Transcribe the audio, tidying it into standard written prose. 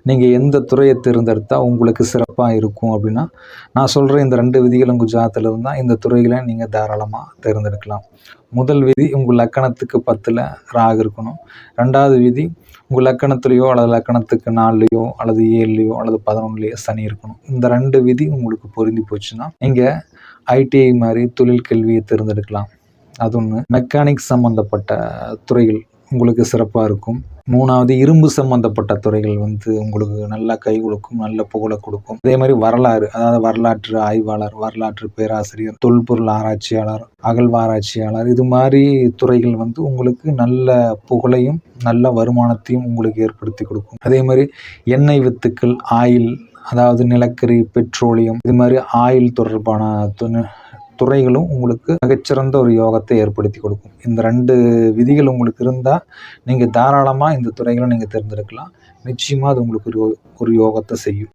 நீங்கள் எந்த துறையை தேர்ந்தெடுத்தால் உங்களுக்கு சிறப்பாக இருக்கும் அப்படின்னா, நான் சொல்கிற இந்த 2 விதிகளும் உங்கள் ஜாதகத்தில் இருந்தால் இந்த துறைகளை நீங்கள் தாராளமாக தேர்ந்தெடுக்கலாம். முதல் விதி, உங்கள் லக்கணத்துக்கு 10ல் ராகு இருக்கணும். 2வது விதி, உங்கள் லக்கணத்துலேயோ அல்லது லக்கணத்துக்கு 4லையோ அல்லது 7லையோ அல்லது 11லையோ சனி இருக்கணும். இந்த 2 விதி உங்களுக்கு பொருந்தி போச்சுன்னா நீங்கள் ஐடிஐ மாதிரி தொழில் கல்வியை தேர்ந்தெடுக்கலாம். அது ஒன்று. மெக்கானிக் சம்மந்தப்பட்ட துறைகள் உங்களுக்கு சிறப்பாக இருக்கும். 3வது, இரும்பு சம்மந்தப்பட்ட துறைகள் உங்களுக்கு நல்லா கை கொடுக்கும், நல்ல புகழை கொடுக்கும். அதே மாதிரி வரலாறு, அதாவது வரலாற்று ஆய்வாளர், வரலாற்று பேராசிரியர், தொல்பொருள் ஆராய்ச்சியாளர், அகழ்வாராய்ச்சியாளர், இது மாதிரி துறைகள் உங்களுக்கு நல்ல புகழையும் நல்ல வருமானத்தையும் உங்களுக்கு ஏற்படுத்தி கொடுக்கும். அதே மாதிரி எண்ணெய் வித்துக்கள், ஆயில், அதாவது நிலக்கரி, பெட்ரோலியம், இது மாதிரி ஆயில் தொடர்பான துறைகளும் உங்களுக்கு மிகச்சிறந்த ஒரு யோகத்தை ஏற்படுத்தி கொடுக்கும். இந்த 2 விதிகள் உங்களுக்கு இருந்தால் நீங்கள் தாராளமாக இந்த துறைகளை நீங்கள் தேர்ந்தெடுக்கலாம். நிச்சயமாக அது உங்களுக்கு ஒரு யோகத்தை செய்யும்.